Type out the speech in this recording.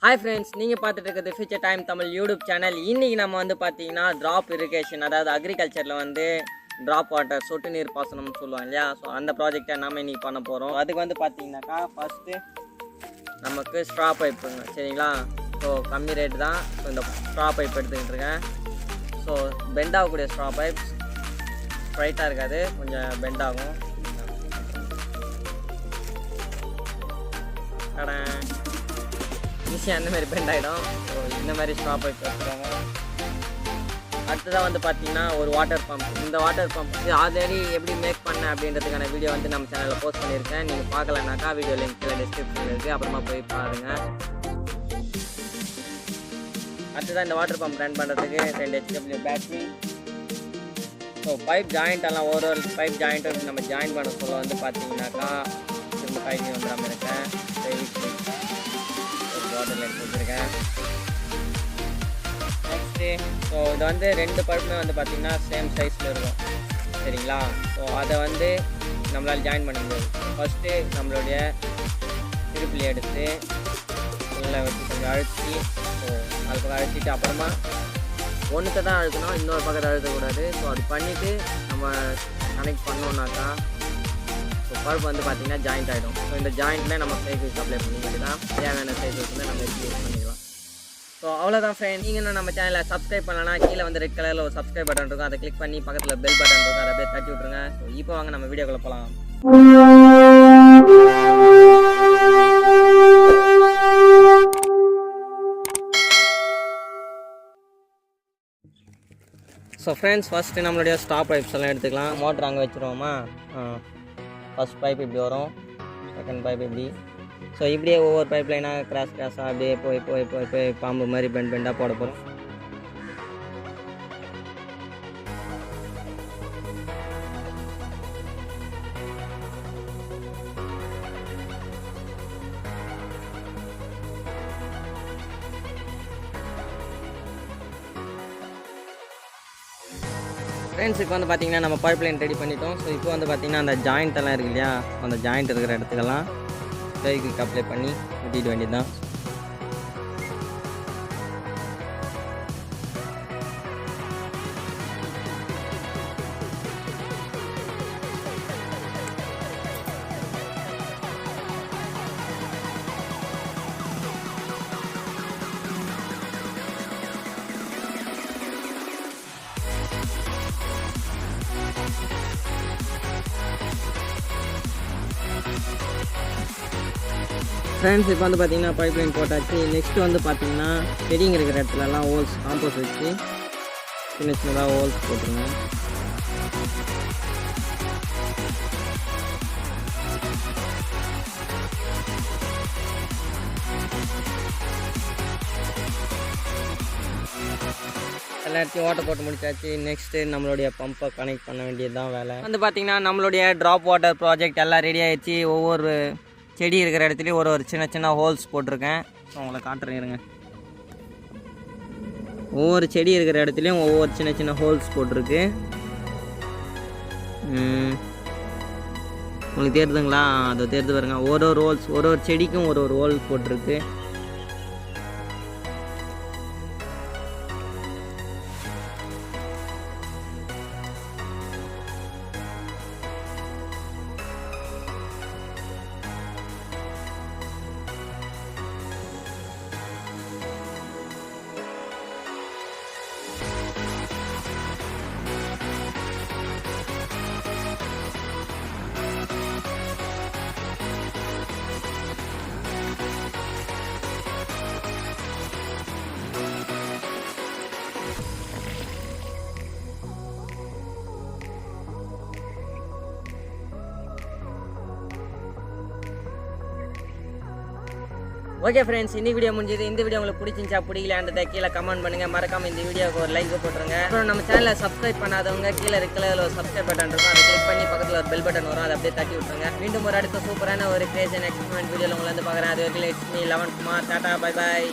Hi friends, நீங்கள் பார்த்துட்டு இருக்கிறது future time Tamil YouTube channel. இன்றைக்கி நம்ம வந்து பார்த்தீங்கன்னா ட்ராப் இரிகேஷன், அதாவது அக்ரிகல்ச்சரில் வந்து ட்ராப் வாட்டர் சொட்டு நீர் பாசனம்னு சொல்லுவாங்க இல்லையா. ஸோ அந்த ப்ராஜெக்டை நம்ம இன்றைக்கி பண்ண போகிறோம். அதுக்கு வந்து பார்த்தீங்கன்னாக்கா ஃபஸ்ட்டு நமக்கு ஸ்ட்ரா பைப்புங்க, சரிங்களா. ஸோ கம்மி ரேட்டு தான். ஸோ இந்த ஸ்ட்ரா பைப் எடுத்துக்கிட்டு இருக்கேன். ஸோ பெண்ட் ஆகக்கூடிய ஸ்ட்ரா பைப்ஸ், ஸ்ட்ரைட்டாக இருக்காது, கொஞ்சம் பெண்ட் ஆகும். ஈஸியாக அந்த மாதிரி பெண்ட் ஆகிடும். ஸோ இந்த மாதிரி ஸ்ட்ரா பைப் வச்சுருக்காங்க. அடுத்ததாக வந்து பார்த்தீங்கன்னா ஒரு வாட்டர் பம்ப். இந்த வாட்டர் பம்ப் இது ஆல்ரெடி எப்படி மேக் பண்ணேன் அப்படின்றதுக்கான வீடியோ வந்து நம்ம சேனலில் போஸ்ட் பண்ணியிருக்கேன். நீங்கள் பார்க்கலனாக்கா வீடியோ லிங்க் கீழே டிஸ்கிரிப்ஷனில் இருக்குது, அப்புறமா போய் பாருங்கள். அடுத்ததாக இந்த வாட்டர் பம்ப் ரன் பண்ணுறதுக்கு 2 HW battery. So pipe joint எல்லாம் ஒரு பைப் ஜாயிண்ட்டும் நம்ம ஜாயின் பண்ண சொல்ல வந்து பார்த்தீங்கன்னாக்கா திரும்ப கைக்கு வந்துடாமல் இருக்கேன். வாட்டரில் எடுத்து வச்சுருக்கேன். நெக்ஸ்ட்டு ஸோ இது வந்து 2 பைப்புமே வந்து பார்த்திங்கன்னா சேம் சைஸில் இருக்கும், சரிங்களா. ஸோ அதை வந்து நம்மளால் ஜாயின் பண்ண முடியாது. ஃபஸ்ட்டு நம்மளுடைய திருப்பிலி எடுத்து உள்ளே வச்சு கொஞ்சம் அழுத்தி, ஸோ அது பக்கம் அழுத்திட்டு அப்புறமா ஒன்றுத்தை தான் அழுத்தணும், இன்னொரு பக்கத்தை அழுத்தக்கூடாது. ஸோ அது பண்ணிவிட்டு நம்ம கனெக்ட் பண்ணோன்னாக்கா ஸோ பல்ப் வந்து பார்த்திங்கன்னா ஜாயிண்ட் ஆகிடும். ஸோ இந்த ஜாயிண்ட்டில் நம்ம சைக்கிள்ஸ் அப்ளை பண்ணிக்கிட்டு தான் தேவையான சைக்கிள்ஸ் வந்து நம்ம எப்படி யூஸ் பண்ணிக்கலாம். ஸோ அவ்வளோதான் ஃப்ரெண்ட். நீங்கள் நம்ம சேனலை சப்ஸ்கிரைப் பண்ணலன்னா கீழே வந்து ரெட் கலரில் ஒரு சப்ஸ்கிரைப் பட்டன் இருக்கும், அதை கிளிக் பண்ணி பக்கத்தில் பெல் பட்டன் இருக்கும், அதை அப்படியே தட்டி விட்ருங்க. ஸோ இப்போ வாங்க நம்ம வீடியோக்குள்ளே போகலாம். ஸோ ஃப்ரெண்ட்ஸ், ஃபஸ்ட்டு நம்மளுடைய ஸ்டாப் பைப்ஸ் எல்லாம் எடுத்துக்கலாம். மோட்ரு அங்கே வச்சுருவோமா. ஃபஸ்ட் பைப் இப்படி வரும், செகண்ட் பைப் இப்படி. ஸோ இப்படியே ஒவ்வொரு பைப் லைனாக கிராஸாக அப்படியே போய் பாம்பு மாதிரி பெண்டாக போட போகிறோம். ஃப்ரெண்ட்ஸ், இப்போ வந்து பார்த்திங்கன்னா நம்ம பைப் லைன் ரெடி பண்ணிட்டோம். ஸோ இப்போ வந்து பார்த்திங்கன்னா அந்த ஜாயிண்ட் எல்லாம் இருக்கு இல்லையா, அந்த ஜாயிண்ட் இருக்கிற இடத்துக்கெல்லாம் சைக்கிளுக்கு அப்ளை பண்ணி ஊற்றிட வேண்டியது தான். ஃப்ரெண்ட்ஸ், இப்போ வந்து பார்த்திங்கன்னா பைப் லைன் போட்டாச்சு. நெக்ஸ்ட்டு வந்து பார்த்திங்கன்னா செடிங்க இருக்கிற இடத்துலலாம் ஹோல்ஸ் காம்போஸ் வச்சு சின்னதாக ஹோல்ஸ் போட்டுருங்க. எல்லா இடத்தையும் ஓட்டை போட்டு முடிச்சாச்சு. நெக்ஸ்ட்டு நம்மளுடைய பம்பை கனெக்ட் பண்ண வேண்டியது தான் வேலை. வந்து பார்த்திங்கன்னா நம்மளுடைய ட்ராப் வாட்டர் ப்ராஜெக்ட் எல்லாம் ரெடி ஆகிடுச்சு. ஒவ்வொரு செடி இருக்கிற இடத்துலையும் ஒரு சின்ன ஹோல்ஸ் போட்டிருக்கேன். உங்களை காட்டுறேன் இருங்க. ஒவ்வொரு செடி இருக்கிற இடத்துலையும் ஒவ்வொரு சின்ன ஹோல்ஸ் போட்டிருக்கு. உங்களுக்கு தெரியுதுங்களா? அதை தெரிஞ்சு பாருங்க. ஒரு ஹோல்ஸ், ஒரு செடிக்கும் ஒரு ஹோல் போட்டிருக்கு. ஓகே ஃப்ரெண்ட்ஸ், இந்த வீடியோ முடிஞ்சது. இந்த வீடியோ உங்களுக்கு பிடிச்சிருந்துச்சா பிடிக்கலான்றதை கீழே கமெண்ட் பண்ணுங்கள். மறக்காமல் இந்த வீடியோக்கு ஒரு லைக் போட்டுருங்க. அப்புறம் நம்ம சேனலை சப்ஸ்கிரைப் பண்ணாதவங்க கீழே இருக்கிற ஒரு சப்ஸ்கிரைப் பட்டன் இருக்கும், அதை கிளிக் பண்ணி பக்கத்தில் ஒரு பெல் பட்டன் வரும், அதை அப்படியே தட்டி விட்டுருங்க. மீண்டும் ஒரு அடுத்த சூப்பரான ஒரு கிரேஷன் எக்ஸ்பெரிமெண்ட் வீடியோவில் உங்களை வந்து பார்க்குறேன். அது வரைக்கும் it's me eleven Kumar. Tata, bye bye.